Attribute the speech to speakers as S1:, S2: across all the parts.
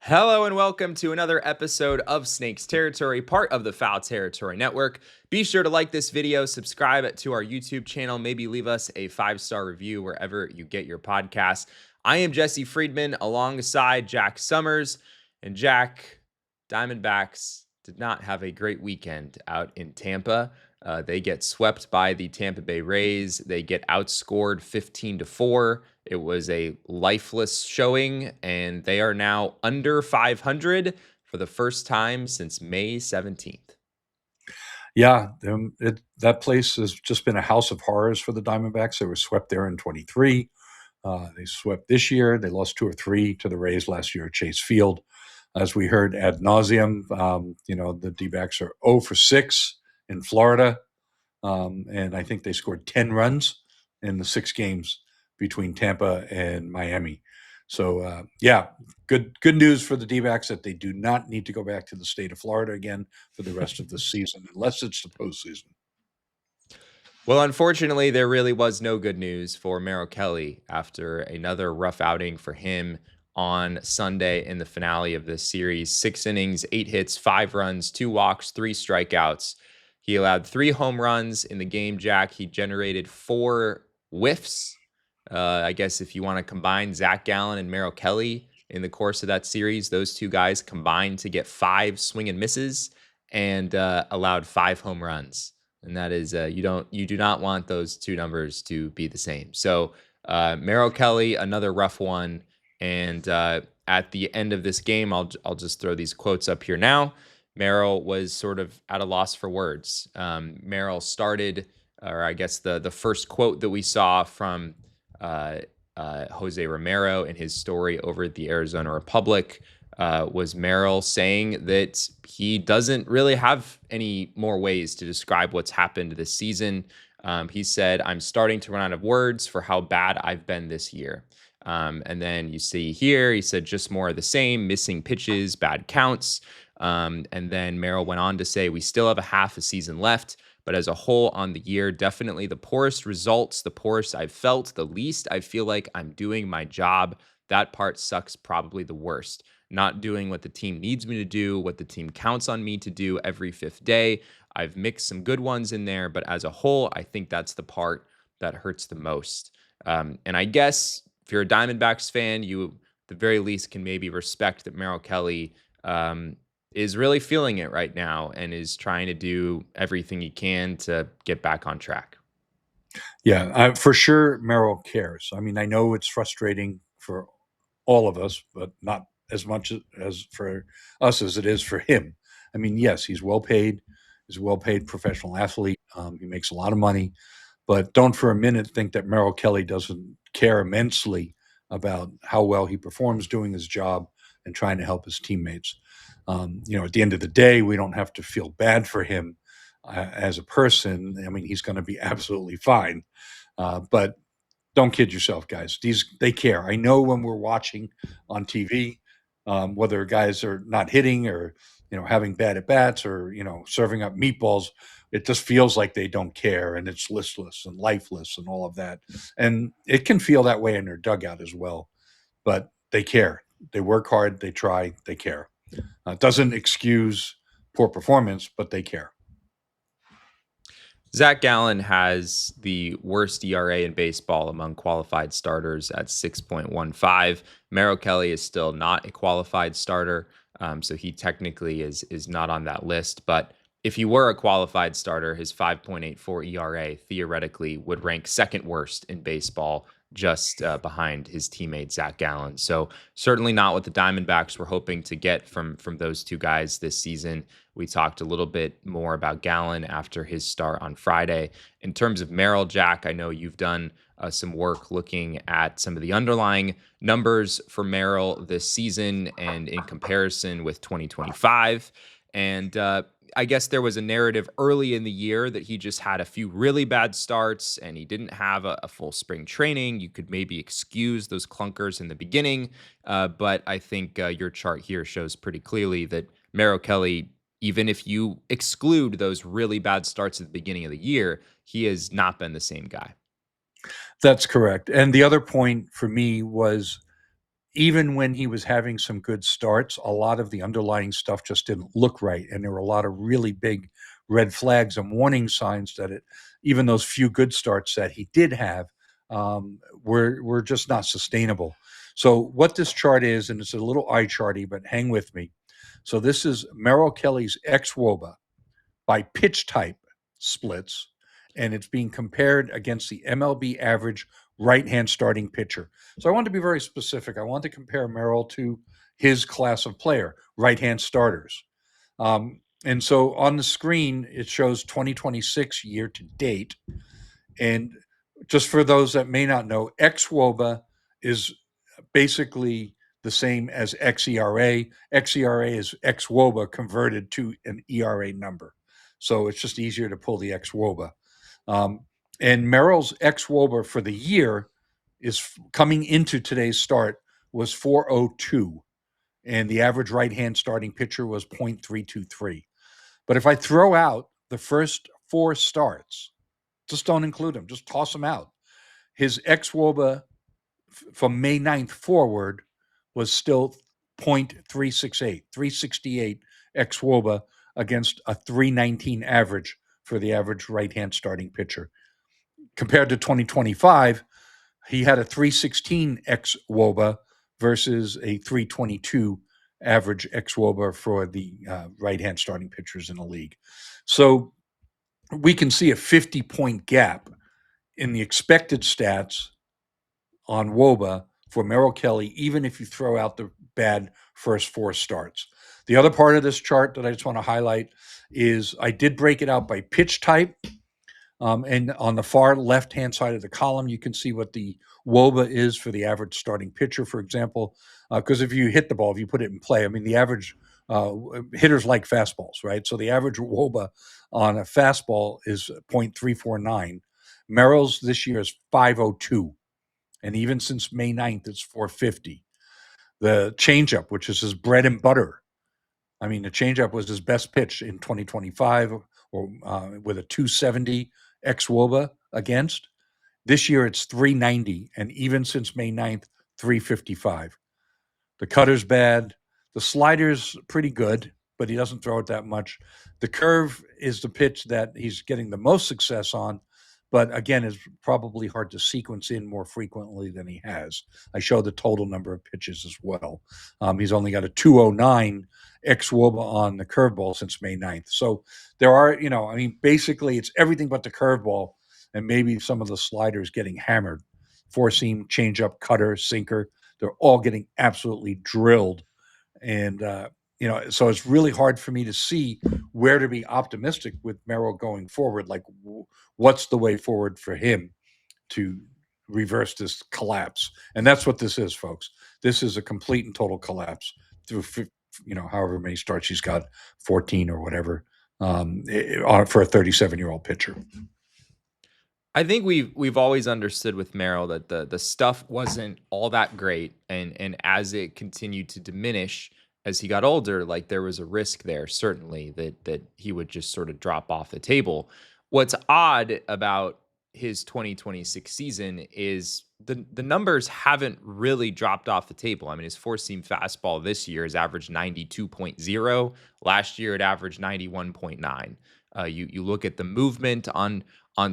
S1: Hello and welcome to another episode of Snakes Territory, part of the Foul Territory Network. Be sure to like this video, subscribe to our YouTube channel, maybe leave us a 5-star review wherever you get your podcasts. I am Jesse Friedman alongside Jack Sommers. And Jack, Diamondbacks did not have a great weekend out in Tampa. They get swept by the Tampa Bay Rays. They get outscored 15-4. It was a lifeless showing, and they are now under 500 for the first time since May 17th.
S2: Yeah, that place has just been a house of horrors for the Diamondbacks. They were swept there in 23. They swept this year. They lost 2 or 3 to the Rays last year at Chase Field. As we heard ad nauseum, the D-backs are 0 for 6 in Florida. And I think they scored 10 runs in the 6 games between Tampa and Miami. So, good news for the D-backs that they do not need to go back to the state of Florida again for the rest of the season, unless it's the postseason.
S1: Well, unfortunately, there really was no good news for Merrill Kelly after another rough outing for him on Sunday in the finale of this series. 6 innings, 8 hits, 5 runs, 2 walks, 3 strikeouts. He allowed 3 home runs in the game, Jack. He generated 4 whiffs. I guess if you want to combine Zach Gallen and Merrill Kelly in the course of that series, those 2 guys combined to get 5 swing and misses and allowed 5 home runs. And that is you do not want those 2 numbers to be the same. So Merrill Kelly, another rough one. And at the end of this game, I'll just throw these quotes up here now. Merrill was sort of at a loss for words. Merrill started, or I guess the first quote that we saw from Jose Romero in his story over at the Arizona Republic was Merrill saying that he doesn't really have any more ways to describe what's happened this season. He said, "I'm starting to run out of words for how bad I've been this year." And then you see here, he said just more of the same, missing pitches, bad counts. And then Merrill went on to say, "We still have a half a season left, but as a whole on the year, definitely the poorest results, the poorest I've felt, the least I feel like I'm doing my job. That part sucks probably the worst. Not doing what the team needs me to do, what the team counts on me to do every 5th day. I've mixed some good ones in there, but as a whole, I think that's the part that hurts the most." And I guess if you're a Diamondbacks fan, you at the very least can maybe respect that Merrill Kelly is really feeling it right now and is trying to do everything he can to get back on track.
S2: Yeah, for sure, Merrill cares. I mean, I know it's frustrating for all of us, but not as much as for us as it is for him. I mean, yes, he's well paid. He's a well-paid professional athlete. He makes a lot of money, but don't for a minute think that Merrill Kelly doesn't care immensely about how well he performs doing his job and trying to help his teammates. At the end of the day, we don't have to feel bad for him as a person. I mean, he's going to be absolutely fine. But don't kid yourself, guys. They care. I know when we're watching on TV, whether guys are not hitting or having bad at bats or serving up meatballs, it just feels like they don't care and it's listless and lifeless and all of that. And it can feel that way in their dugout as well. But they care. They work hard. They try. They care. It doesn't excuse poor performance, but they care.
S1: Zach Gallen has the worst ERA in baseball among qualified starters at 6.15. Merrill Kelly is still not a qualified starter, so he technically is not on that list. But if he were a qualified starter, his 5.84 ERA theoretically would rank second worst in baseball, just behind his teammate Zach Gallen. So certainly not what the Diamondbacks were hoping to get from those 2 guys this season. We talked a little bit more about Gallen after his start on Friday. In terms of Merrill, Jack, I know you've done some work looking at some of the underlying numbers for Merrill this season and in comparison with 2025. And I guess there was a narrative early in the year that he just had a few really bad starts and he didn't have a full spring training. You could maybe excuse those clunkers in the beginning. But I think your chart here shows pretty clearly that Merrill Kelly, even if you exclude those really bad starts at the beginning of the year, he has not been the same guy.
S2: That's correct. And the other point for me was even when he was having some good starts, a lot of the underlying stuff just didn't look right. And there were a lot of really big red flags and warning signs that even those few good starts that he did have, were just not sustainable. So what this chart is, and it's a little eye charty, but hang with me. So this is Merrill Kelly's ex-WOBA by pitch type splits, and it's being compared against the MLB average right-hand starting pitcher. So I want to be very specific. I want to compare Merrill to his class of player, right-hand starters. And so on the screen, it shows 2026 year to date. And just for those that may not know, xWOBA is basically the same as xERA. xERA is xWOBA converted to an ERA number. So it's just easier to pull the xWOBA. And Merrill's xWOBA for the year is coming into today's start was 402. And the average right-hand starting pitcher was 0.323. But if I throw out the first 4 starts, just don't include them, just toss them out. His xWOBA from May 9th forward was still 0.368, 368 xWOBA against a 319 average for the average right-hand starting pitcher. Compared to 2025, he had a 316 xWOBA versus a 322 average xWOBA for the right-hand starting pitchers in the league. So we can see a 50-point gap in the expected stats on WOBA for Merrill Kelly, even if you throw out the bad first 4 starts. The other part of this chart that I just want to highlight is I did break it out by pitch type. And on the far left-hand side of the column, you can see what the WOBA is for the average starting pitcher, for example. Because if you hit the ball, if you put it in play, I mean, the average hitters like fastballs, right? So the average WOBA on a fastball is 0.349. Merrill's this year is 502. And even since May 9th, it's 450. The changeup, which is his bread and butter. I mean, the changeup was his best pitch in 2025, or with a 270 xWOBA against. This year it's 390, and even since May 9th, 355. The cutter's bad. The slider's pretty good, but he doesn't throw it that much. The curve is the pitch that he's getting the most success on, but again, is probably hard to sequence in more frequently than he has. I show the total number of pitches as well. He's only got a 209 xWOBA on the curveball since May 9th. So there are, I mean, basically it's everything but the curveball and maybe some of the sliders getting hammered. 4-seam, changeup, cutter, sinker, they're all getting absolutely drilled. And, so it's really hard for me to see where to be optimistic with Merrill going forward. Like, what's the way forward for him to reverse this collapse? And that's what this is, folks. This is a complete and total collapse through, however many starts he's got, 14 or whatever, for a 37-year-old pitcher.
S1: I think we've always understood with Merrill that the stuff wasn't all that great, and as it continued to diminish as he got older, like there was a risk there, certainly, that he would just sort of drop off the table. What's odd about his 2026 season is the numbers haven't really dropped off the table. I mean, his 4-seam fastball this year is averaged 92.0. Last year it averaged 91.9. You look at the movement on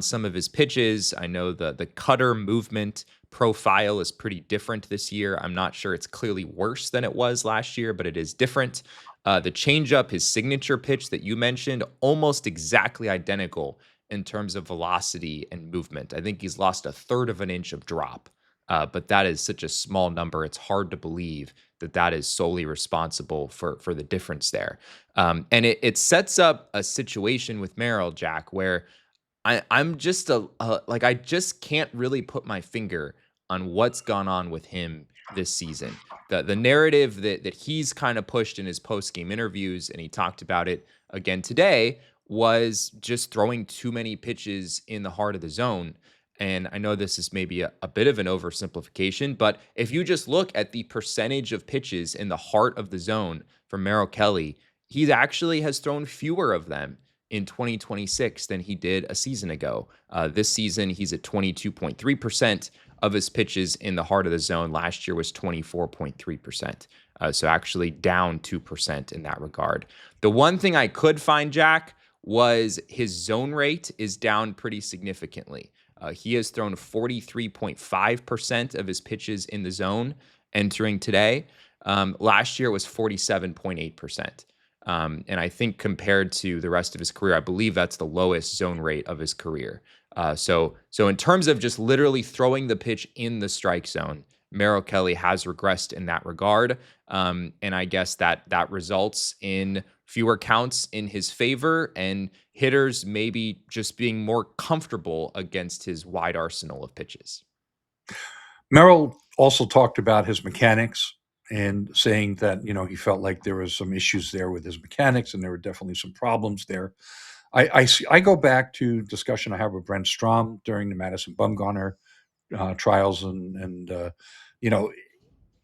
S1: some of his pitches. I know the cutter movement profile is pretty different this year. I'm not sure it's clearly worse than it was last year, but it is different. The changeup, his signature pitch that you mentioned, almost exactly identical in terms of velocity and movement. I think he's lost 1/3 of an inch of drop, but that is such a small number. It's hard to believe that is solely responsible for the difference there. And it sets up a situation with Merrill, Jack, where I'm just like, I just can't really put my finger on what's gone on with him this season. The narrative that he's kind of pushed in his post-game interviews, and he talked about it again today, was just throwing too many pitches in the heart of the zone. And I know this is maybe a bit of an oversimplification, but if you just look at the percentage of pitches in the heart of the zone for Merrill Kelly, he actually has thrown fewer of them in 2026 than he did a season ago. This season, he's at 22.3% of his pitches in the heart of the zone. Last year was 24.3%. So actually down 2% in that regard. The one thing I could find, Jack, was his zone rate is down pretty significantly. He has thrown 43.5% of his pitches in the zone entering today. Last year it was 47.8%. And I think compared to the rest of his career, I believe that's the lowest zone rate of his career. So in terms of just literally throwing the pitch in the strike zone, Merrill Kelly has regressed in that regard. And I guess that results in fewer counts in his favor and hitters maybe just being more comfortable against his wide arsenal of pitches.
S2: Merrill also talked about his mechanics and saying that, he felt like there was some issues there with his mechanics and there were definitely some problems there. I go back to discussion I had with Brent Strom during the Madison Bumgarner trials, and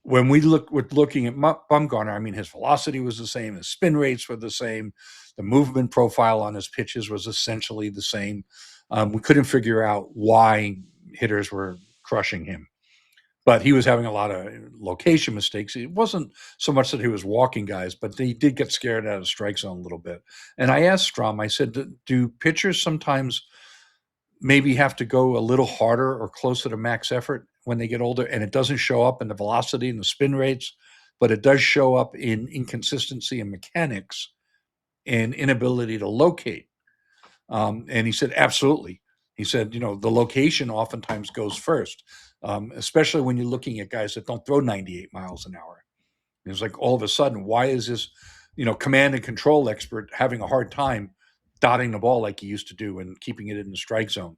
S2: when we're looking at Bumgarner, I mean, his velocity was the same, his spin rates were the same, the movement profile on his pitches was essentially the same. We couldn't figure out why hitters were crushing him, but he was having a lot of location mistakes. It wasn't so much that he was walking guys, but he did get scared out of the strike zone a little bit. And I asked Strom, I said, do pitchers sometimes maybe have to go a little harder or closer to max effort when they get older, and it doesn't show up in the velocity and the spin rates, but it does show up in inconsistency in mechanics and inability to locate? And he said, absolutely. He said, the location oftentimes goes first, especially when you're looking at guys that don't throw 98 miles an hour. It's like, all of a sudden, why is this, command and control expert having a hard time dotting the ball like he used to do and keeping it in the strike zone?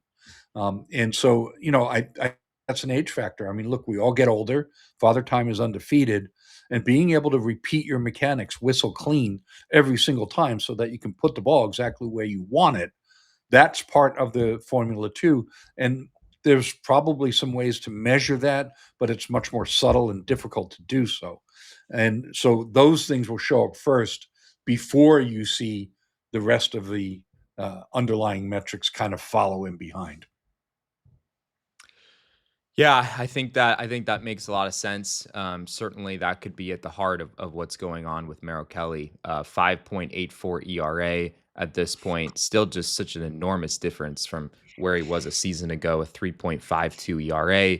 S2: And so, I that's an age factor. I mean, look, we all get older. Father Time is undefeated. And being able to repeat your mechanics, whistle clean every single time so that you can put the ball exactly where you want it, that's part of the formula too. And there's probably some ways to measure that, but it's much more subtle and difficult to do so. And so those things will show up first before you see the rest of the underlying metrics kind of follow in behind.
S1: Yeah, I think that makes a lot of sense. Certainly, that could be at the heart of what's going on with Merrill Kelly. 5.84 ERA at this point, still just such an enormous difference from where he was a season ago. A 3.52 ERA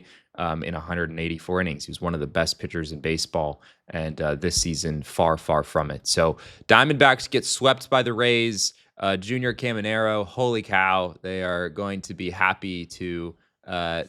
S1: in 184 innings. He was one of the best pitchers in baseball, and this season, far, far from it. So, Diamondbacks get swept by the Rays. Junior Caminero, holy cow, they are going to be happy to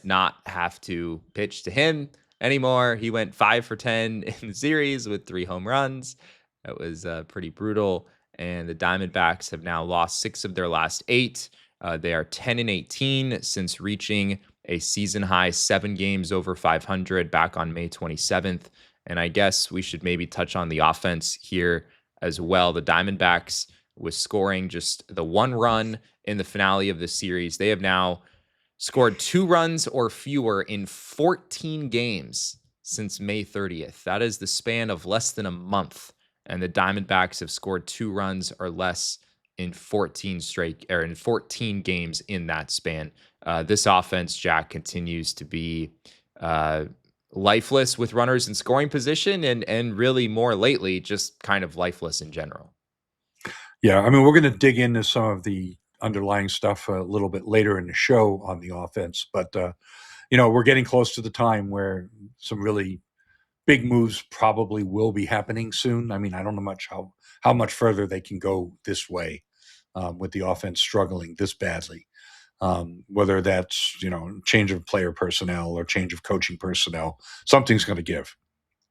S1: not have to pitch to him anymore. He went 5 for 10 in the series with 3 home runs. That was pretty brutal. And the Diamondbacks have now lost 6 of their last 8. They are 10-18 since reaching a season high 7 games over 500 back on May 27th. And I guess we should maybe touch on the offense here as well. The Diamondbacks was scoring just the 1 run in the finale of the series. They have now scored 2 runs or fewer in 14 games since May 30th. That is the span of less than a month. And the Diamondbacks have scored 2 runs or less in 14 games in that span. This offense, Jack, continues to be lifeless with runners in scoring position, and really more lately, just kind of lifeless in general.
S2: Yeah, I mean, we're going to dig into some of the underlying stuff a little bit later in the show on the offense, but we're getting close to the time where some really big moves probably will be happening soon. I mean, I don't know how much further they can go this way with the offense struggling this badly. Whether that's change of player personnel or change of coaching personnel, something's going to give.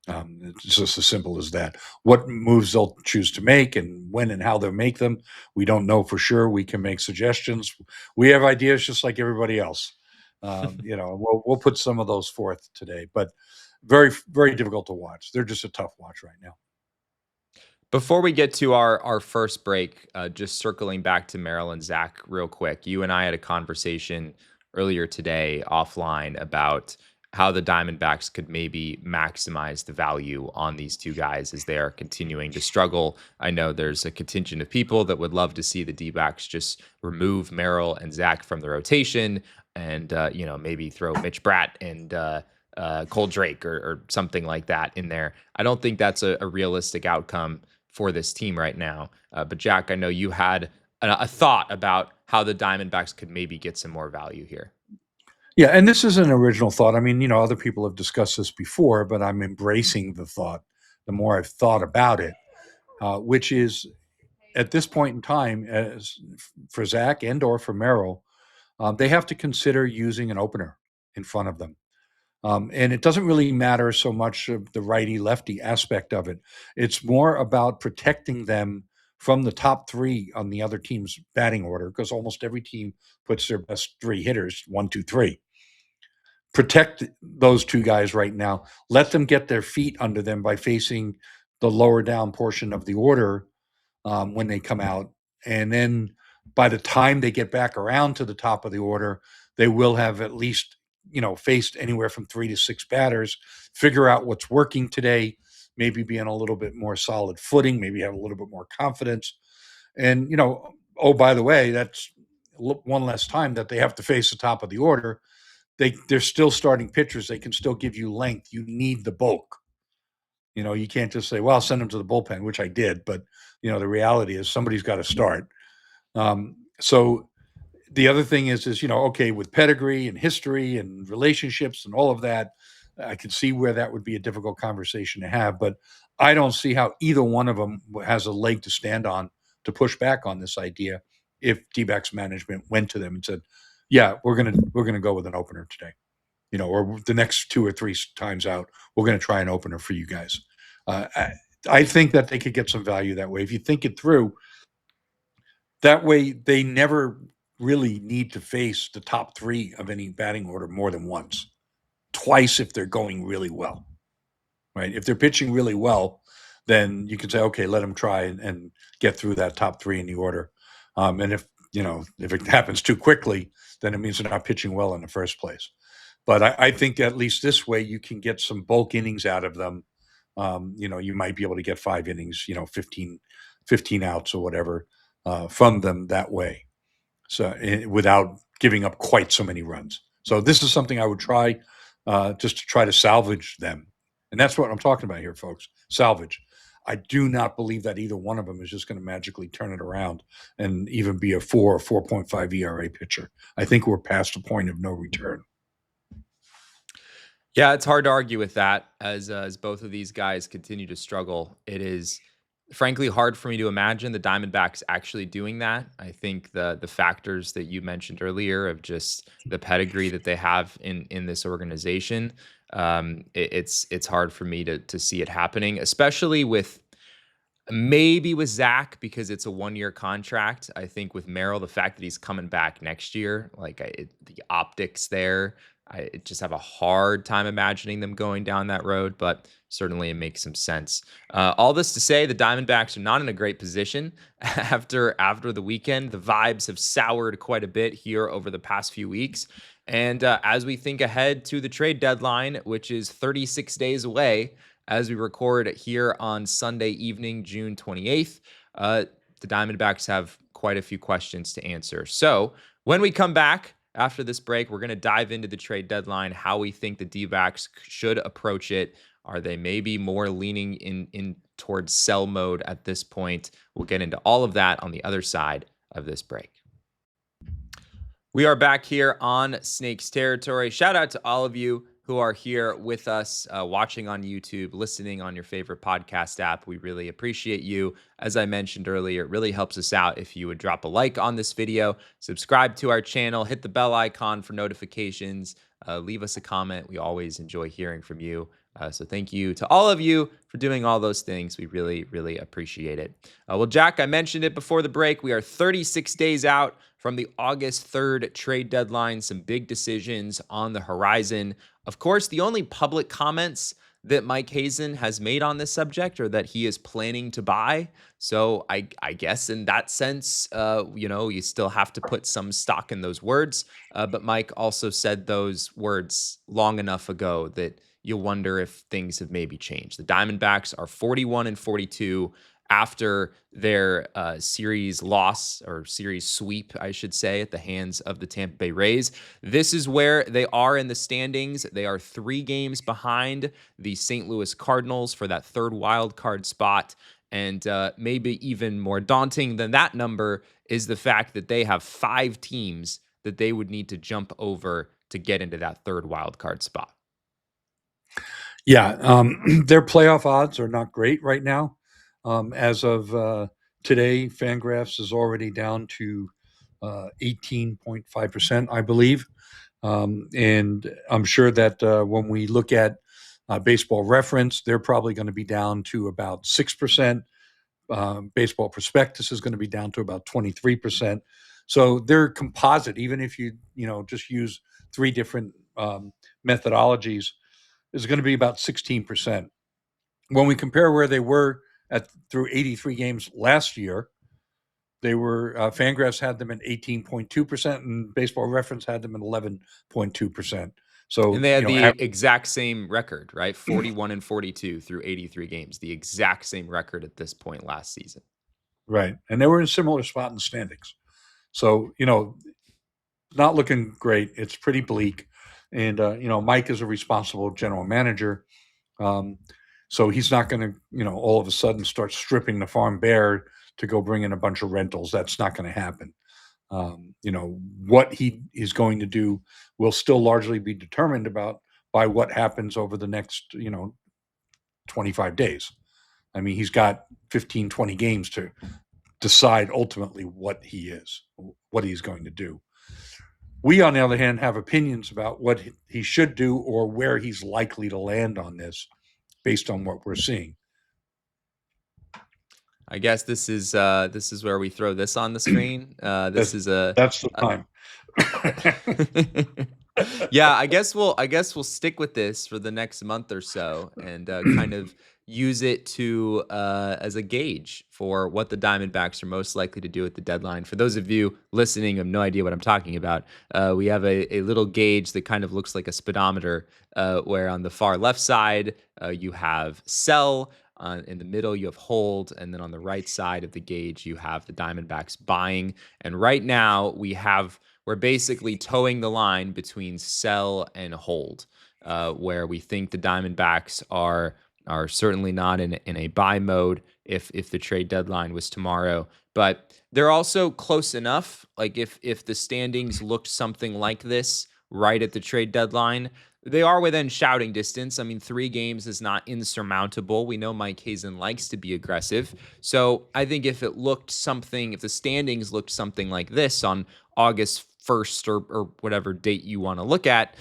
S2: It's just as simple as that. What moves they'll choose to make and when and how they'll make them, we don't know for sure. We can make suggestions. We have ideas just like everybody else. We'll put some of those forth today, but very, very difficult to watch. They're just a tough watch right now.
S1: Before we get to our first break, just circling back to Merrill and Zach real quick. You and I had a conversation earlier today offline about how the Diamondbacks could maybe maximize the value on these two guys as they are continuing to struggle. I know there's a contingent of people that would love to see the D-backs just remove Merrill and Zach from the rotation and, maybe throw Mitch Bratt and Cole Drake or something like that in there. I don't think that's a realistic outcome for this team right now. But Jack, I know you had a thought about how the Diamondbacks could maybe get some more value here.
S2: Yeah, and this is an original thought. I mean, other people have discussed this before, but I'm embracing the thought the more I've thought about it, which is at this point in time, as for Zach and or for Merrill, they have to consider using an opener in front of them. And it doesn't really matter so much of the righty lefty aspect of it. It's more about protecting them from the top three on the other team's batting order, because almost every team puts their best three hitters, 1, 2, 3. Protect those two guys right now. Let them get their feet under them by facing the lower down portion of the order when they come out. And then by the time they get back around to the top of the order, they will have at least, faced anywhere from 3 to 6 batters, figure out what's working today, maybe be on a little bit more solid footing, maybe have a little bit more confidence. And, oh, by the way, that's one less time that they have to face the top of the order. They're still starting pitchers. They can still give you length. You need the bulk. You can't just say, well, I'll send them to the bullpen, which I did. But, the reality is somebody's got to start. So the other thing is, okay, with pedigree and history and relationships and all of that, I can see where that would be a difficult conversation to have. But I don't see how either one of them has a leg to stand on to push back on this idea if D-backs management went to them and said, yeah, we're gonna go with an opener today, or the next 2 or 3 times out, we're gonna try an opener for you guys. I think that they could get some value that way if you think it through. That way, they never really need to face the top 3 of any batting order more than once, twice if they're going really well, right? If they're pitching really well, then you can say, okay, let them try and get through that top 3 in the order. And if it happens too quickly, then it means they're not pitching well in the first place. But I think at least this way you can get some bulk innings out of them. You might be able to get 5 innings, 15 outs or whatever from them that way. So without giving up quite so many runs. So this is something I would try just to try to salvage them. And that's what I'm talking about here, folks. Salvage. I do not believe that either one of them is just going to magically turn it around and even be a 4 or 4.5 ERA pitcher. I think we're past the point of no return.
S1: Yeah, it's hard to argue with that as both of these guys continue to struggle. It is frankly hard for me to imagine the Diamondbacks actually doing that. I think the factors that you mentioned earlier of just the pedigree that they have in this organization, it's hard for me to see it happening, especially with maybe with Zach because it's a 1-year contract. I think with Merrill, the fact that he's coming back next year, the optics there, I just have a hard time imagining them going down that road, but certainly it makes some sense. All this to say, the Diamondbacks are not in a great position after the weekend. The vibes have soured quite a bit here over the past few weeks. And as we think ahead to the trade deadline, which is 36 days away, as we record here on Sunday evening, June 28th, the Diamondbacks have quite a few questions to answer. So when we come back after this break, we're going to dive into the trade deadline, how we think the D-backs should approach it. Are they maybe more leaning in towards sell mode at this point? We'll get into all of that on the other side of this break. We are back here on Snakes Territory. Shout out to all of you who are here with us, watching on YouTube, listening on your favorite podcast app. We really appreciate you. As I mentioned earlier, it really helps us out if you would drop a like on this video, subscribe to our channel, hit the bell icon for notifications, leave us a comment. We always enjoy hearing from you. So thank you to all of you for doing all those things. We really, really appreciate it. Well, Jack, I mentioned it before the break. We are 36 days out from the August 3rd trade deadline. Some big decisions on the horizon. Of course, the only public comments that Mike Hazen has made on this subject or that he is planning to buy. So I guess in that sense, you still have to put some stock in those words. But Mike also said those words long enough ago that you wonder if things have maybe changed. The Diamondbacks are 41-42 after their series loss, or series sweep, I should say, at the hands of the Tampa Bay Rays. This is where they are in the standings. They are 3 games behind the St. Louis Cardinals for that third wild card spot. And maybe even more daunting than that number is the fact that they have 5 teams that they would need to jump over to get into that third wild card spot.
S2: Yeah, their playoff odds are not great right now. As of today, Fangraphs is already down to 18.5%, I believe. And I'm sure that when we look at Baseball Reference, they're probably going to be down to about 6%. Baseball Prospectus is going to be down to about 23%. So they're composite, even if you just use 3 different methodologies, is going to be about 16%. When we compare where they were through 83 games last year, they were Fangraphs had them at 18.2%, and Baseball Reference had them at 11.2%.
S1: And
S2: So
S1: they had the exact same record, right? 41-42 through 83 games, the exact same record at this point last season.
S2: Right, and they were in a similar spot in the standings. So not looking great. It's pretty bleak, and Mike is a responsible general manager. So he's not going to, all of a sudden start stripping the farm bare to go bring in a bunch of rentals. That's not going to happen. What he is going to do will still largely be determined by what happens over the next, 25 days. I mean, he's got 15, 20 games to decide ultimately what he's going to do. We, on the other hand, have opinions about what he should do or where he's likely to land on this based on what we're seeing.
S1: I guess this is where we throw this on the screen. That's
S2: the time.
S1: Yeah, I guess we'll stick with this for the next month or so and kind of use it to as a gauge for what the Diamondbacks are most likely to do at the deadline. For those of you listening, have no idea what I'm talking about. We have a little gauge that kind of looks like a speedometer, where on the far left side you have sell. In the middle, you have hold, and then on the right side of the gauge, you have the Diamondbacks buying. And right now, we're basically towing the line between sell and hold, where we think the Diamondbacks are certainly not in a buy mode if the trade deadline was tomorrow. But they're also close enough. Like if the standings looked something like this right at the trade deadline, they are within shouting distance. I mean, 3 games is not insurmountable. We know Mike Hazen likes to be aggressive. So I think if the standings looked something like this on August 1st or whatever date you want to look at,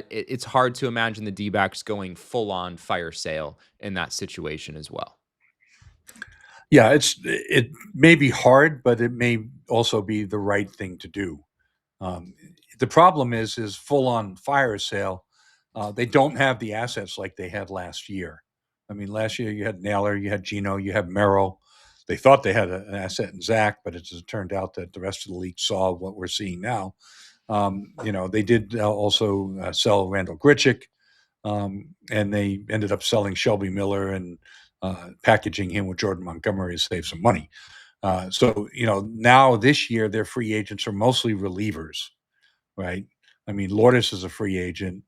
S1: it's hard to imagine the D-backs going full on fire sale in that situation as well.
S2: Yeah, it may be hard, but it may also be the right thing to do. The problem is full on fire sale. They don't have the assets like they had last year. I mean, last year you had Naylor, you had Gino, you had Merrill. They thought they had an asset in Zach, but it turned out that the rest of the league saw what we're seeing now. They did also sell Randall Grichuk, and they ended up selling Shelby Miller and packaging him with Jordan Montgomery to save some money. So now this year their free agents are mostly relievers, right? I mean, Lourdes is a free agent.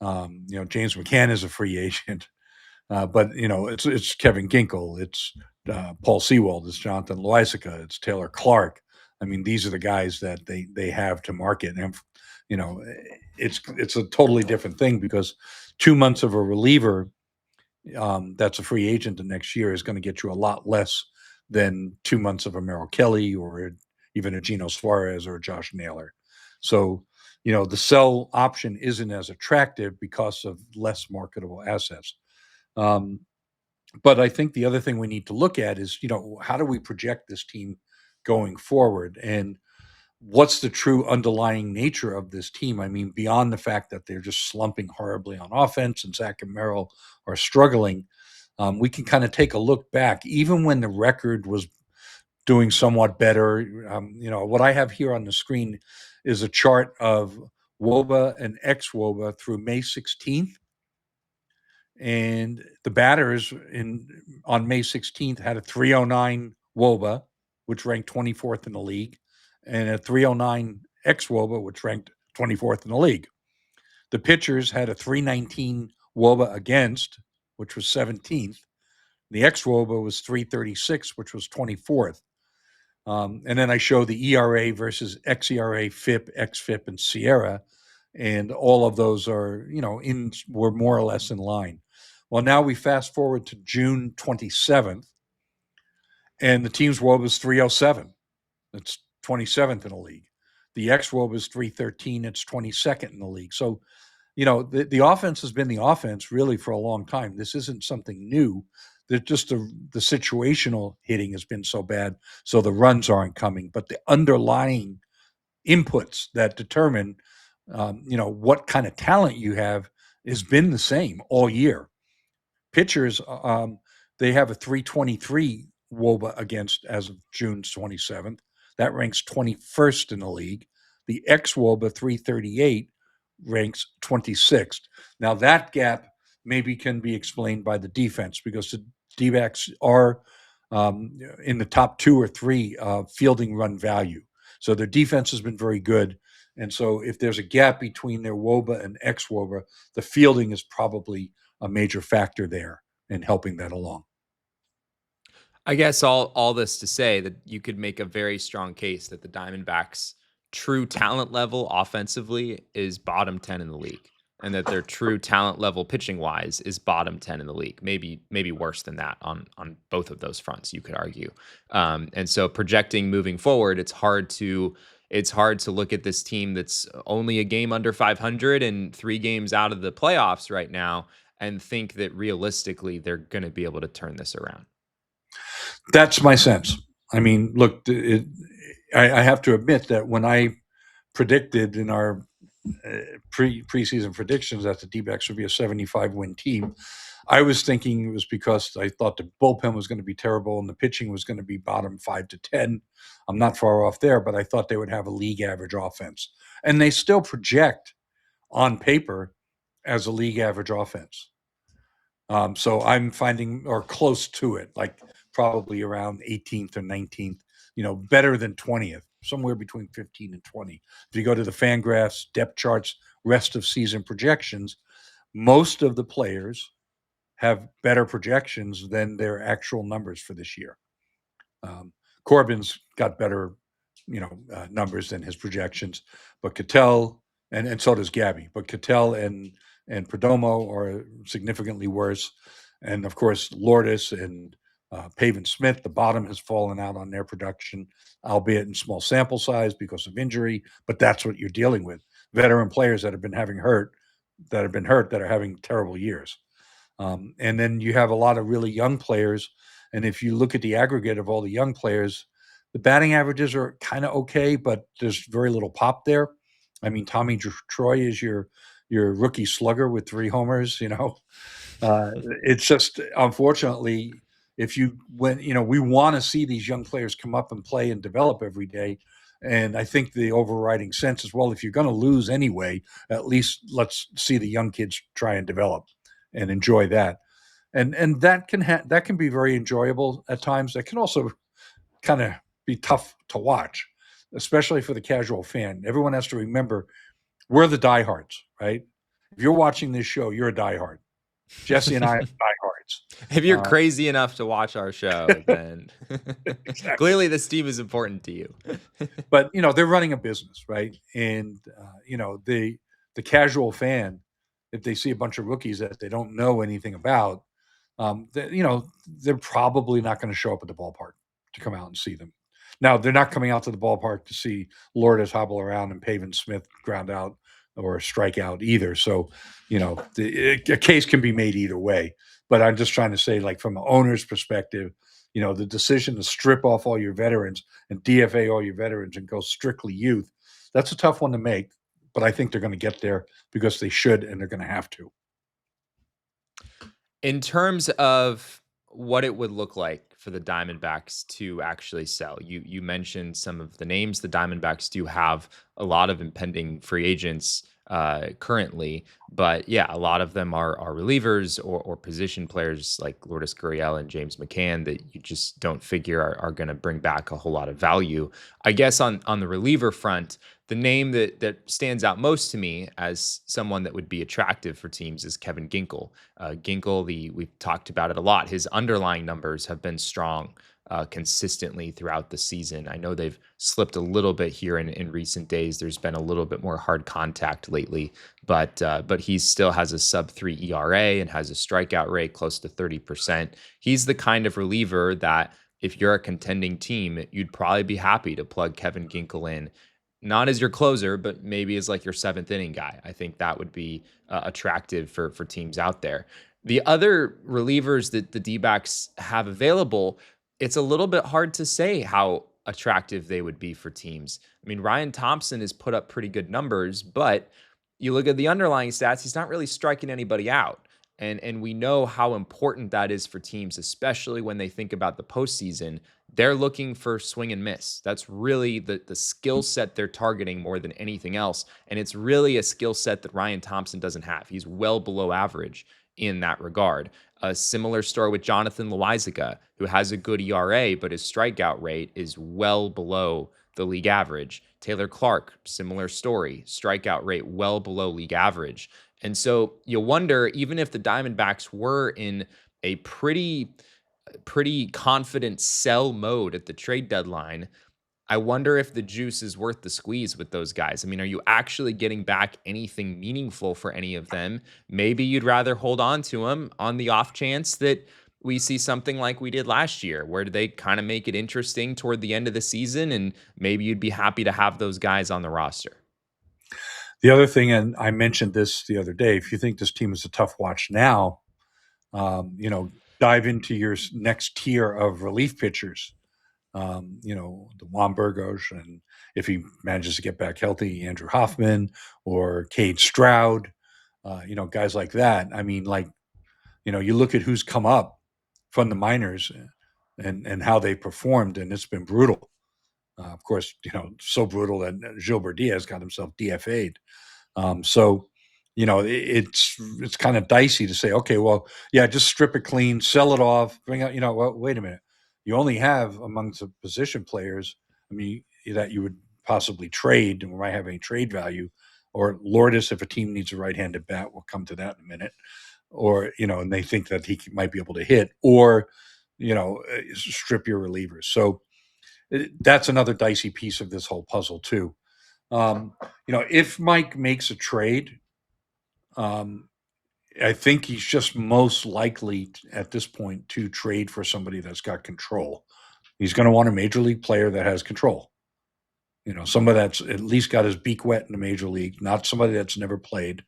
S2: James McCann is a free agent. But it's Kevin Ginkel, it's Paul Sewald, it's Jonathan Loisaca, it's Taylor Clark. I mean, these are the guys that they have to market, and it's a totally different thing because 2 months of a reliever that's a free agent the next year is going to get you a lot less than 2 months of a Merrill Kelly or even a Gino Suarez or a Josh Naylor. So the sell option isn't as attractive because of less marketable assets. But I think the other thing we need to look at is, how do we project this team going forward? And what's the true underlying nature of this team? I mean, beyond the fact that they're just slumping horribly on offense and Zach and Merrill are struggling, we can kind of take a look back, even when the record was doing somewhat better. What I have here on the screen is a chart of WOBA and ex-WOBA through May 16th. And the batters on May 16th had a 309 WOBA, which ranked 24th in the league, and a 309 ex-WOBA, which ranked 24th in the league. The pitchers had a 319 WOBA against, which was 17th. The ex-WOBA was 336, which was 24th. And then I show the ERA versus xERA, FIP, xFIP, and Sierra, and all of those are, were more or less in line. Well, now we fast forward to June 27th, and the team's WOBA is 307. It's 27th in the league. The ex-WOBA is 313. It's 22nd in the league. So, the offense has been the offense really for a long time. This isn't something new. That just the situational hitting has been so bad, so the runs aren't coming. But the underlying inputs that determine, what kind of talent you have has been the same all year. Pitchers, they have a 323 WOBA against as of June 27th. That ranks 21st in the league. The ex-WOBA 338 ranks 26th. Now that gap maybe can be explained by the defense, because the D-backs are in the top 2 or 3 fielding run value. So their defense has been very good. And so if there's a gap between their WOBA and ex-WOBA, the fielding is probably a major factor there in helping that along.
S1: I guess all this to say that you could make a very strong case that the Diamondbacks' true talent level offensively is bottom 10 in the league, and that their true talent level pitching wise is bottom 10 in the league. Maybe worse than that on both of those fronts, you could argue. And so projecting moving forward, it's hard to look at this team that's only a game under 500 and 3 games out of the playoffs right now and think that realistically they're going to be able to turn this around.
S2: That's my sense. I mean, look, I have to admit that when I predicted in our preseason predictions that the D-backs would be a 75-win team, I was thinking it was because I thought the bullpen was going to be terrible and the pitching was going to be bottom 5 to 10. I'm not far off there, but I thought they would have a league average offense. And they still project on paper as a league average offense. So I'm finding, or close to it, like probably around 18th or 19th, better than 20th, somewhere between 15 and 20. If you go to the Fangraphs, depth charts, rest of season projections, most of the players have better projections than their actual numbers for this year. Corbin's got better, numbers than his projections, but Cattell, and so does Gabby, but Cattell and Perdomo are significantly worse. And of course, Lourdes and Pavin Smith, the bottom has fallen out on their production, albeit in small sample size because of injury. But that's what you're dealing with. Veteran players that have been hurt, that are having terrible years. And then you have a lot of really young players. And if you look at the aggregate of all the young players, the batting averages are kind of okay, but there's very little pop there. I mean, Tommy Troy is your rookie slugger with 3 homers. It's just, unfortunately, we want to see these young players come up and play and develop every day. And I think the overriding sense is, well, if you're going to lose anyway, at least let's see the young kids try and develop and enjoy that. And that can be very enjoyable at times. That can also kind of be tough to watch, especially for the casual fan. Everyone has to remember, we're the diehards, right? If you're watching this show, you're a diehard. Jesse and I are diehards.
S1: If you're crazy enough to watch our show, then
S2: Exactly.
S1: Clearly this team is important to you.
S2: But they're running a business, right? And the casual fan, if they see a bunch of rookies that they don't know anything about, they're probably not going to show up at the ballpark to come out and see them. Now, they're not coming out to the ballpark to see Lourdes hobble around and Pavin Smith ground out or strike out either. So, a case can be made either way. But I'm just trying to say, like, from an owner's perspective, The decision to strip off all your veterans and DFA all your veterans and go strictly youth, that's a tough one to make. But I think they're going to get there because they should and they're going to have to.
S1: In terms of what it would look like for the Diamondbacks to actually sell, you mentioned some of the names. The Diamondbacks do have a lot of impending free agents currently, but yeah, a lot of them are relievers or position players like Lourdes Gurriel and James McCann that you just don't figure are going to bring back a whole lot of value. I guess on the reliever front, the name that stands out most to me as someone that would be attractive for teams is Kevin Ginkel. Ginkel, we've talked about it a lot. His underlying numbers have been strong consistently throughout the season. I know they've slipped a little bit here in recent days. There's been a little bit more hard contact lately, but he still has a sub-3 ERA and has a strikeout rate close to 30%. He's the kind of reliever that if you're a contending team, you'd probably be happy to plug Kevin Ginkel in, not as your closer, but maybe as like your seventh inning guy. I think that would be attractive for teams out there. The other relievers that the D-backs have available, it's a little bit hard to say how attractive they would be for teams. I mean, Ryan Thompson has put up pretty good numbers, but you look at the underlying stats, he's not really striking anybody out. And we know how important that is for teams, especially when they think about the postseason. They're looking for swing and miss. That's really the skill set they're targeting more than anything else. And it's really a skill set that Ryan Thompson doesn't have. He's well below average in that regard. A similar story with Jonathan Loizaga, who has a good ERA, but his strikeout rate is well below the league average. Taylor Clark, similar story, strikeout rate well below league average. And so you wonder, even if the Diamondbacks were in a pretty confident sell mode at the trade deadline, I wonder if the juice is worth the squeeze with those guys. I mean, are you actually getting back anything meaningful for any of them? Maybe you'd rather hold on to them on the off chance that we see something like we did last year, where they kind of make it interesting toward the end of the season, and maybe you'd be happy to have those guys on the roster.
S2: The other thing, and I mentioned this the other day, if you think this team is a tough watch now, dive into your next tier of relief pitchers. The Juan Burgos, and if he manages to get back healthy, Andrew Hoffman or Cade Stroud, guys like that. I mean, you look at who's come up from the minors and how they performed, and it's been brutal. Of course, so brutal that Gilbert Diaz got himself DFA'd. So, it's kind of dicey to say, okay, well, yeah, just strip it clean, sell it off, bring out, well, wait a minute. You only have amongst the position players, I mean, that you would possibly trade and might have any trade value, or Lourdes, if a team needs a right-handed bat, we'll come to that in a minute, or, and they think that he might be able to hit, or, strip your relievers. So that's another dicey piece of this whole puzzle too. If Mike makes a trade, I think he's just most likely at this point to trade for somebody that's got control. He's going to want a major league player that has control. Somebody that's at least got his beak wet in the major league, not somebody that's never played.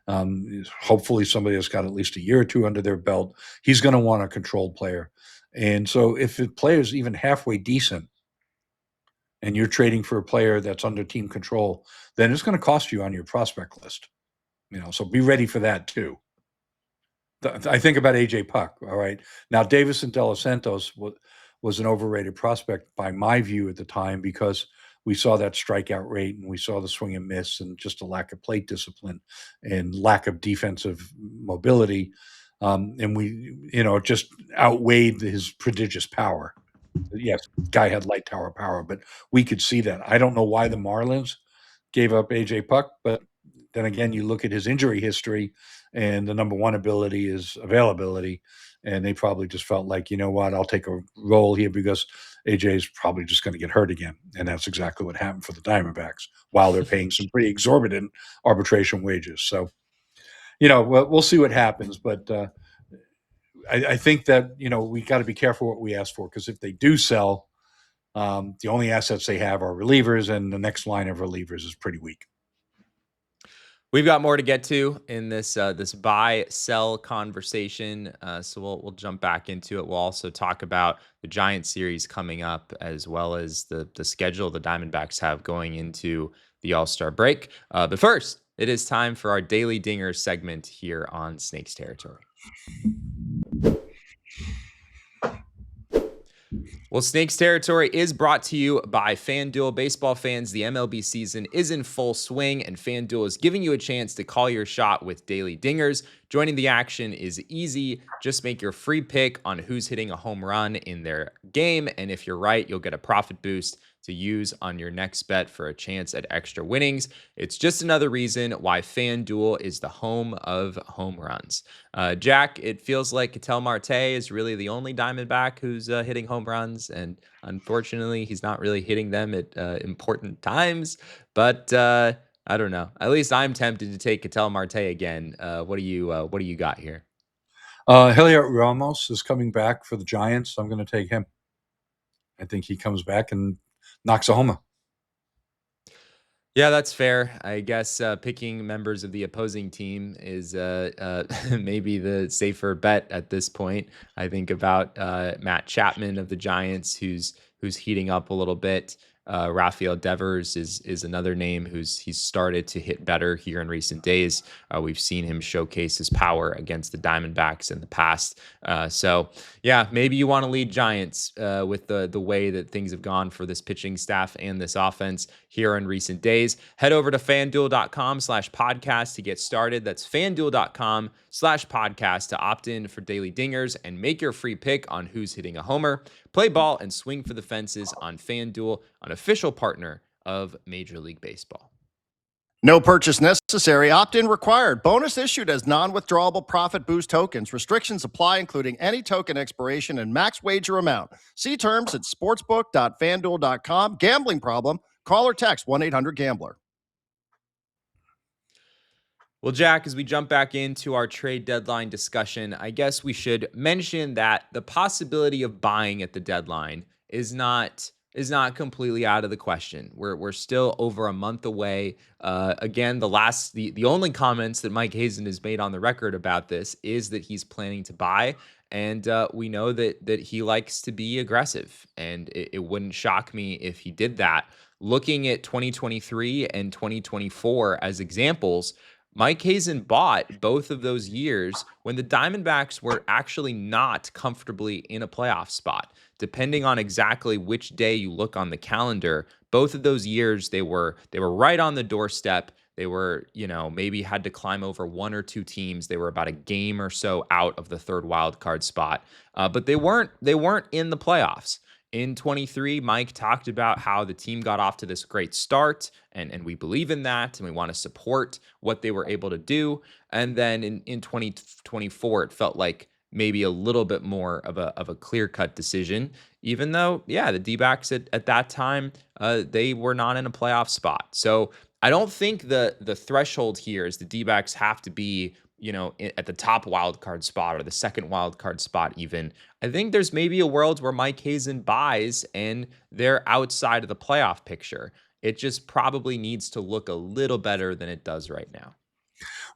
S2: Hopefully somebody that's got at least a year or two under their belt. He's going to want a controlled player. And so if the player is even halfway decent and you're trading for a player that's under team control, then it's going to cost you on your prospect list. So be ready for that too. I think about AJ Puck. All right. Now, Davison De Los Santos was an overrated prospect by my view at the time because we saw that strikeout rate and we saw the swing and miss and just a lack of plate discipline and lack of defensive mobility. And it just outweighed his prodigious power. Yes, guy had light tower power, but we could see that. I don't know why the Marlins gave up AJ Puck, but then again, you look at his injury history, and the number one ability is availability, and they probably just felt like, you know what, I'll take a role here because AJ is probably just going to get hurt again, and that's exactly what happened for the Diamondbacks while they're paying some pretty exorbitant arbitration wages. So, we'll see what happens, but I think that we got to be careful what we ask for because if they do sell, the only assets they have are relievers, and the next line of relievers is pretty weak.
S1: We've got more to get to in this buy sell conversation, so we'll jump back into it. We'll also talk about the Giants series coming up, as well as the schedule the Diamondbacks have going into the All-Star break. But first, it is time for our Daily Dinger segment here on Snakes Territory. Well, Snakes Territory is brought to you by FanDuel. Baseball fans, the MLB season is in full swing, and FanDuel is giving you a chance to call your shot with daily dingers. Joining the action is easy. Just make your free pick on who's hitting a home run in their game, and if you're right, you'll get a profit boost to use on your next bet for a chance at extra winnings. It's just another reason why FanDuel is the home of home runs. Jack, it feels like Ketel Marte is really the only Diamondback who's hitting home runs, and unfortunately, he's not really hitting them at important times. But I don't know. At least I'm tempted to take Ketel Marte again. What do you got here?
S2: Heliot Ramos is coming back for the Giants. I'm going to take him. I think he comes back and knocks a homer.
S1: Yeah, that's fair. I guess picking members of the opposing team is maybe the safer bet at this point. I think about Matt Chapman of the Giants, who's heating up a little bit. Rafael Devers is another name he's started to hit better here in recent days. We've seen him showcase his power against the Diamondbacks in the past. So yeah, maybe you want to lead Giants with the way that things have gone for this pitching staff and this offense here in recent days. Head over to fanduel.com/podcast to get started. That's fanduel.com/podcast to opt in for daily dingers and make your free pick on who's hitting a homer. Play ball and swing for the fences on FanDuel, an official partner of Major League Baseball.
S3: No purchase necessary. Opt-in required. Bonus issued as non-withdrawable profit boost tokens. Restrictions apply, including any token expiration and max wager amount. See terms at sportsbook.fanduel.com. Gambling problem? Call or text 1-800-GAMBLER.
S1: Well, Jack, as we jump back into our trade deadline discussion, I guess we should mention that the possibility of buying at the deadline is not completely out of the question. We're still over a month away. Again, the only comments that Mike Hazen has made on the record about this is that he's planning to buy, and we know that he likes to be aggressive, and it wouldn't shock me if he did that. Looking at 2023 and 2024 as examples, Mike Hazen bought both of those years when the Diamondbacks were actually not comfortably in a playoff spot. Depending on exactly which day you look on the calendar, both of those years they were right on the doorstep. They were, maybe had to climb over one or two teams. They were about a game or so out of the third wild card spot, but they weren't in the playoffs. In 23, Mike talked about how the team got off to this great start, and we believe in that, and we want to support what they were able to do. And then in 2024, it felt like maybe a little bit more of a clear-cut decision, even though, yeah, the D-backs at that time, they were not in a playoff spot. So I don't think the threshold here is the D-backs have to be at the top wild card spot or the second wild card spot even. I think there's maybe a world where Mike Hazen buys and they're outside of the playoff picture. It just probably needs to look a little better than it does right now.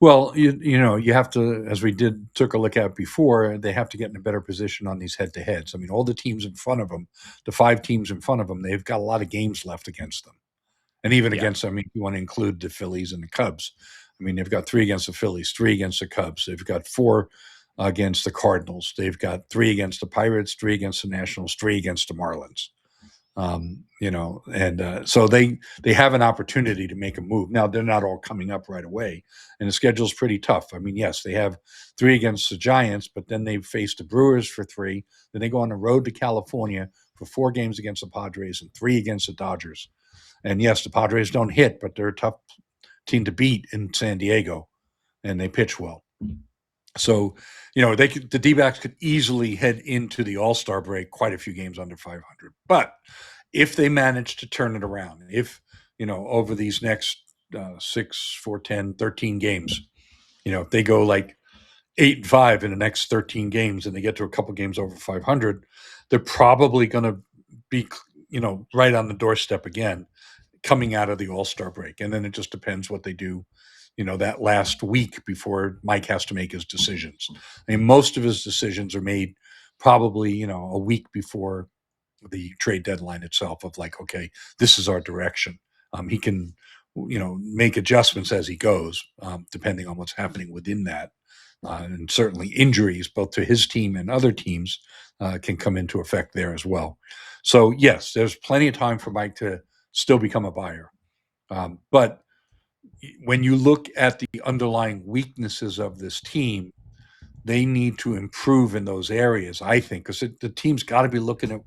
S2: Well, you have to, as we took a look at before, they have to get in a better position on these head-to-heads. I mean, all the teams in front of them, the 5 teams in front of them, they've got a lot of games left against them. And even against, if you want to include the Phillies and the Cubs. I mean, they've got 3 against the Phillies, 3 against the Cubs. They've got 4 against the Cardinals. They've got 3 against the Pirates, 3 against the Nationals, 3 against the Marlins. So they have an opportunity to make a move. Now, they're not all coming up right away, and the schedule's pretty tough. I mean, yes, they have 3 against the Giants, but then they face the Brewers for 3. Then they go on the road to California for 4 games against the Padres and 3 against the Dodgers. And yes, the Padres don't hit, but they're a tough team to beat in San Diego, and they pitch well. So, the D-backs could easily head into the All-Star break quite a few games under 500. But if they manage to turn it around, if, over these next 6, 4, 10, 13 games, if they go like 8-5 in the next 13 games and they get to a couple games over 500, they're probably going to be, right on the doorstep again. coming out of the All-Star break. And then it just depends what they do, that last week before Mike has to make his decisions. I mean, most of his decisions are made probably, a week before the trade deadline itself of like, okay, this is our direction. He can, make adjustments as he goes, depending on what's happening within that. And certainly injuries, both to his team and other teams, can come into effect there as well. So, yes, there's plenty of time for Mike to still become a buyer. But when you look at the underlying weaknesses of this team, they need to improve in those areas, I think, because the team's got to be looking at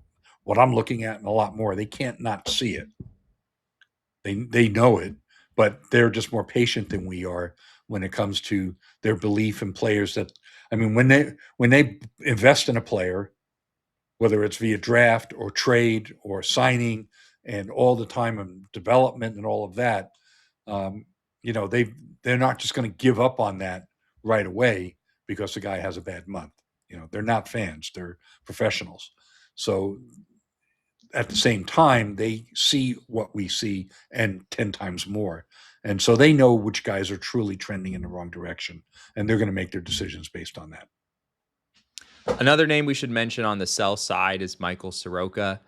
S2: what I'm looking at and a lot more. They can't not see it. They know it, but they're just more patient than we are when it comes to their belief in players that, I mean, when they invest in a player, whether it's via draft or trade or signing and all the time and development and all of that, they're not just going to give up on that right away because the guy has a bad month. They're not fans, they're professionals. So at the same time, they see what we see and 10 times more. And so they know which guys are truly trending in the wrong direction, and they're going to make their decisions based on that.
S1: Another name we should mention on the sell side is Michael Soroka,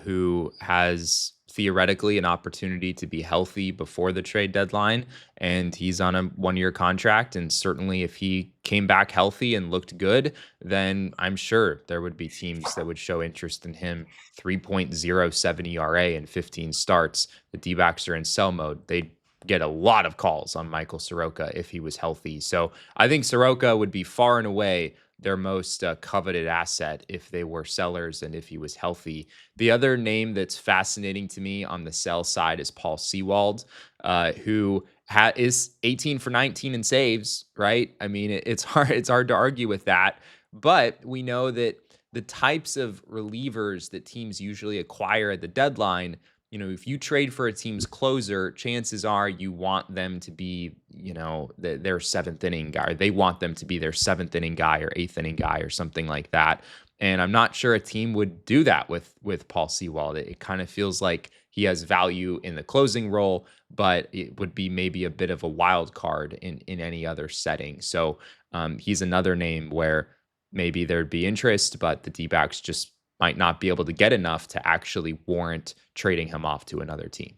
S1: who has theoretically an opportunity to be healthy before the trade deadline. And he's on a 1-year contract. And certainly if he came back healthy and looked good, then I'm sure there would be teams that would show interest in him. 3.07 ERA in 15 starts. The D-backs are in sell mode. They'd get a lot of calls on Michael Soroka if he was healthy. So I think Soroka would be far and away their most coveted asset if they were sellers and if he was healthy. The other name that's fascinating to me on the sell side is Paul Sewald, who is 18 for 19 in saves, right? I mean, it's hard to argue with that, but we know that the types of relievers that teams usually acquire at the deadline, if you trade for a team's closer, chances are you want them to be, their seventh inning guy. Or they want them to be their seventh inning guy or eighth inning guy or something like that. And I'm not sure a team would do that with Paul Sewald. It kind of feels like he has value in the closing role, but it would be maybe a bit of a wild card in any other setting. So he's another name where maybe there'd be interest, but the D-backs just might not be able to get enough to actually warrant trading him off to another team.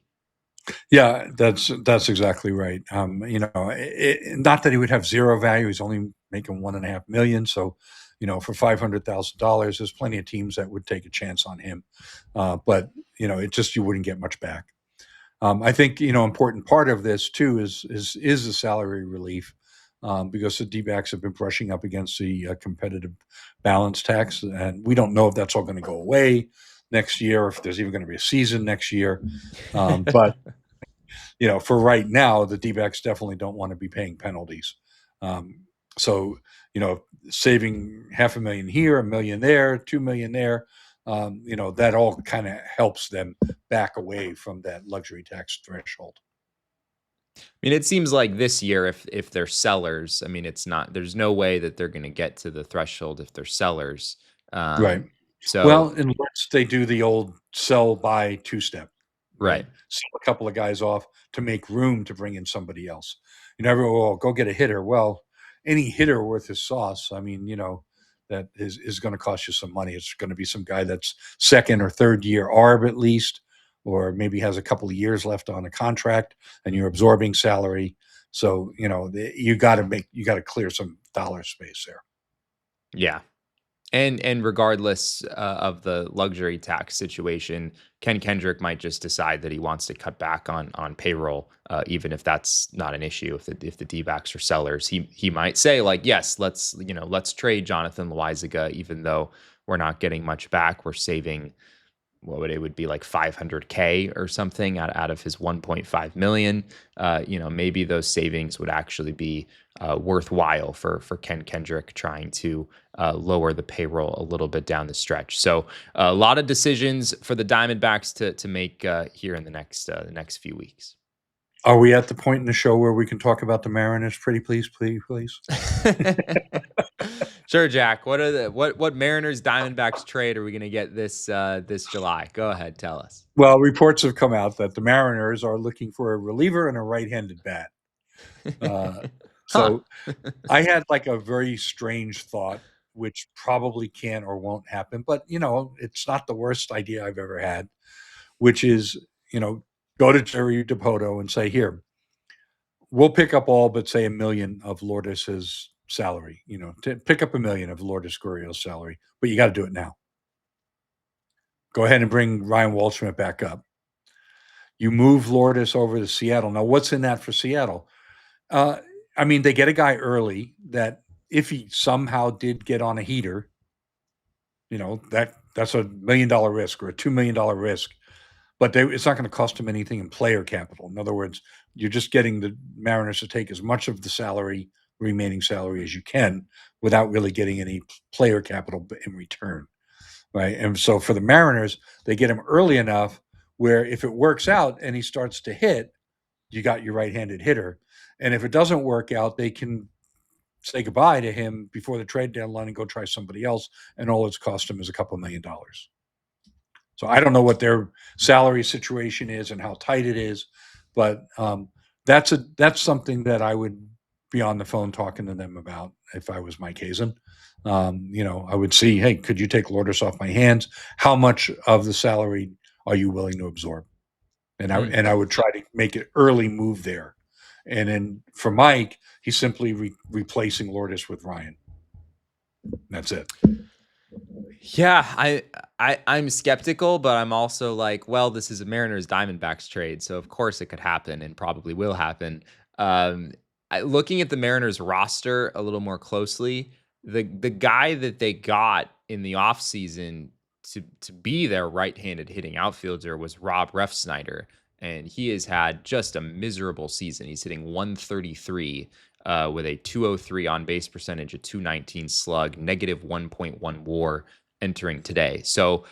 S2: Yeah, that's exactly right. Not that he would have zero value. He's only making $1.5 million. So, for $500,000, there's plenty of teams that would take a chance on him. But it just, you wouldn't get much back. I think, important part of this too is the salary relief. Because the D-backs have been brushing up against the competitive balance tax, and we don't know if that's all going to go away next year, or if there's even going to be a season next year. But for right now, the D-backs definitely don't want to be paying penalties. So saving $500,000 here, $1 million there, $2 million there, that all kind of helps them back away from that luxury tax threshold.
S1: I mean, it seems like this year, if they're sellers, I mean, there's no way that they're going to get to the threshold if they're sellers.
S2: Right.
S1: So,
S2: well, unless they do the old sell buy two-step,
S1: right.
S2: Sell a couple of guys off to make room to bring in somebody else. Everyone will go get a hitter. Well, any hitter worth his sauce, I mean, that is going to cost you some money. It's going to be some guy that's second or third year ARB at least, or maybe has a couple of years left on a contract, and you're absorbing salary. So, you got to clear some dollar space there.
S1: Yeah. And regardless of the luxury tax situation, Ken Kendrick might just decide that he wants to cut back on payroll, even if that's not an issue. If the D-backs are sellers, he might say like, yes, let's trade Jonathan Loaizaga, even though we're not getting much back. We're saving it would be like $500K or something out of his 1.5 million. Maybe those savings would actually be worthwhile for Ken Kendrick trying to lower the payroll a little bit down the stretch. So a lot of decisions for the Diamondbacks to make here in the next few weeks.
S2: Are we at the point in the show where we can talk about the Mariners? Pretty please.
S1: Sure, Jack. What Mariners Diamondbacks trade are we going to get this July? Go ahead, tell us.
S2: Well, reports have come out that the Mariners are looking for a reliever and a right-handed bat.
S1: Huh.
S2: So I had like a very strange thought, which probably can or won't happen, but it's not the worst idea I've ever had, which is, go to Jerry DiPoto and say, here, we'll pick up all but say $1 million of Lourdes's salary, to pick up $1 million of Lourdes Gurriel's salary, but you got to do it now. Go ahead and bring Ryan Waldschmidt back up. You move Lourdes over to Seattle. Now, what's in that for Seattle? They get a guy early that if he somehow did get on a heater, that's $1 million risk or a $2 million risk, but it's not going to cost him anything in player capital. In other words, you're just getting the Mariners to take as much of the remaining salary as you can without really getting any player capital in return, right? And so for the Mariners, they get him early enough where if it works out and he starts to hit, you got your right-handed hitter. And if it doesn't work out, they can say goodbye to him before the trade deadline and go try somebody else, and all it's cost him is a couple $1 million. So I don't know what their salary situation is and how tight it is, but that's something that I would be on the phone talking to them about if I was Mike Hazen. I would see, hey, could you take Lourdes off my hands? How much of the salary are you willing to absorb? And I would try to make an early move there. And then for Mike, he's simply replacing Lourdes with Ryan. That's it.
S1: Yeah, I'm skeptical, but I'm also like, well, this is a Mariners Diamondbacks trade, so of course it could happen and probably will happen. Looking at the Mariners roster a little more closely, the guy that they got in the offseason to be their right-handed hitting outfielder was Rob Refsnyder, and he has had just a miserable season. He's hitting 133 with a 203 on base percentage, a 219 slug, negative 1.1 WAR entering today. So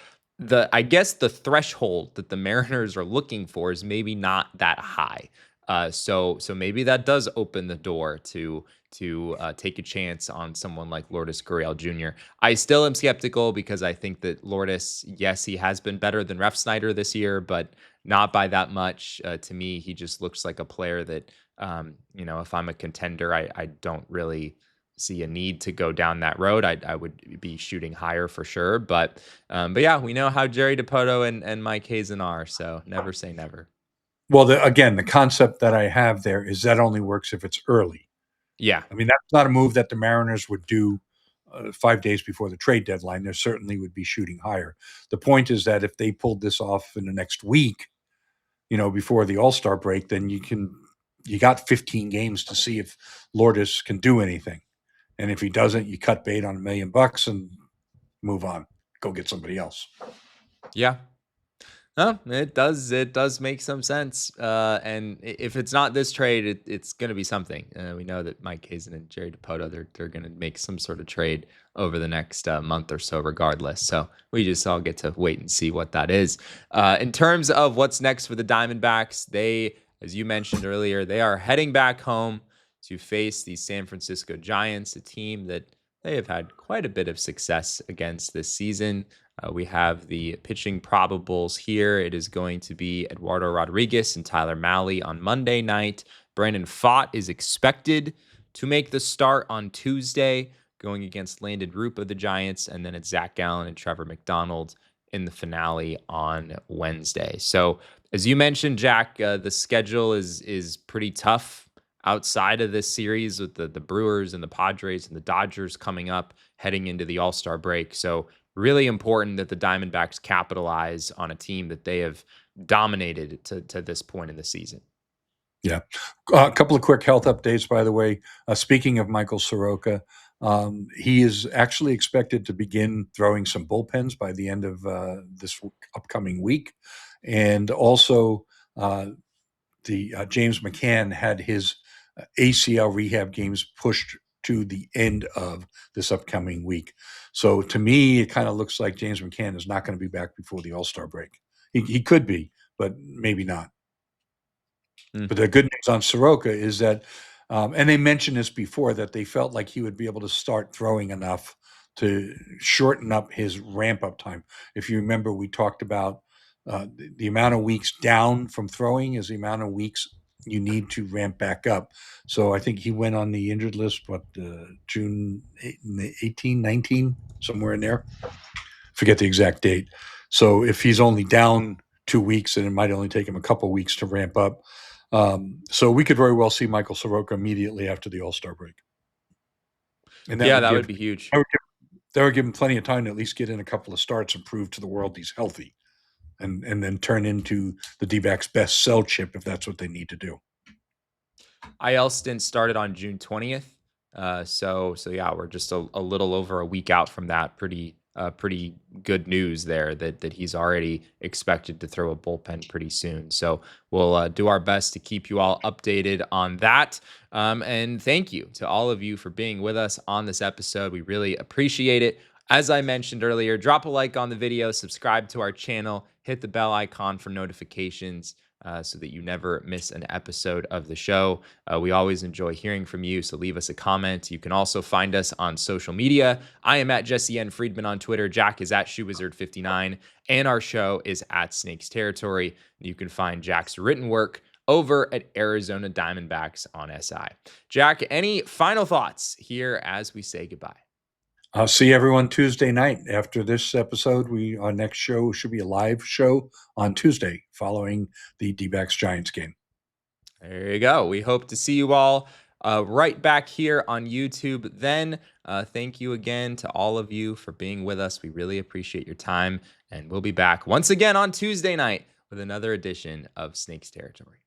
S1: I guess the threshold that the Mariners are looking for is maybe not that high. So maybe that does open the door to take a chance on someone like Lourdes Gurriel Jr. I still am skeptical because I think that Lourdes, yes, he has been better than Refsnyder this year, but not by that much. To me, he just looks like a player that, if I'm a contender, I don't really see a need to go down that road. I would be shooting higher for sure. But yeah, we know how Jerry DiPoto and Mike Hazen are, so never say never.
S2: Well, the concept that I have there is that only works if it's early.
S1: Yeah.
S2: That's not a move that the Mariners would do 5 days before the trade deadline. There certainly would be shooting higher. The point is that if they pulled this off in the next week, before the All-Star break, then you got 15 games to see if Lourdes can do anything. And if he doesn't, you cut bait on $1 million and move on. Go get somebody else.
S1: Yeah. No, it does make some sense. And if it's not this trade, it's going to be something. We know that Mike Hazen and Jerry DiPoto, they're going to make some sort of trade over the next month or so, regardless. So we just all get to wait and see what that is. In terms of what's next for the Diamondbacks, they, as you mentioned earlier, they are heading back home to face the San Francisco Giants, a team that they have had quite a bit of success against this season. We have the pitching probables here. It is going to be Eduardo Rodriguez and Tyler Mahle on Monday night. Brandon Pfaadt is expected to make the start on Tuesday, going against Landon Roop of the Giants, and then it's Zach Gallen and Trevor McDonald in the finale on Wednesday. So, as you mentioned, Jack, the schedule is pretty tough outside of this series with the Brewers and the Padres and the Dodgers coming up heading into the All-Star break. So really important that the Diamondbacks capitalize on a team that they have dominated to this point in the season.
S2: Yeah. A couple of quick health updates, by the way. Speaking of Michael Soroka, he is actually expected to begin throwing some bullpens by the end of this upcoming week. And also, James McCann had his ACL rehab games pushed to the end of this upcoming week. So to me, it kind of looks like James McCann is not going to be back before the All-Star break. He could be, but maybe not. But the good news on Soroka is that And they mentioned this before, that they felt like he would be able to start throwing enough to shorten up his ramp up time. If you remember, we talked about the amount of weeks down from throwing is the amount of weeks you need to ramp back up. So I think he went on the injured list, June 18, 19, somewhere in there. Forget the exact date. So if he's only down 2 weeks, then it might only take him a couple weeks to ramp up. So we could very well see Michael Soroka immediately after the All-Star break. And
S1: that would be huge.
S2: That would give him plenty of time to at least get in a couple of starts and prove to the world he's healthy, and then turn into the D-backs' best sell chip if that's what they need to do.
S1: IL stint started on June 20th. So yeah, we're just a little over a week out from that. Pretty good news there that he's already expected to throw a bullpen pretty soon. So we'll do our best to keep you all updated on that. And thank you to all of you for being with us on this episode. We really appreciate it. As I mentioned earlier, drop a like on the video, subscribe to our channel, hit the bell icon for notifications, so that you never miss an episode of the show. We always enjoy hearing from you, so leave us a comment. You can also find us on social media. I am at Jesse N. Friedman on Twitter. Jack is at ShoeWizard59, and our show is at Snakes Territory. You can find Jack's written work over at Arizona Diamondbacks on SI. Jack, any final thoughts here as we say goodbye?
S2: I'll see everyone Tuesday night. After this episode, our next show should be a live show on Tuesday following the D-backs Giants game.
S1: There you go. We hope to see you all right back here on YouTube then. Thank you again to all of you for being with us. We really appreciate your time, and we'll be back once again on Tuesday night with another edition of Snakes Territory.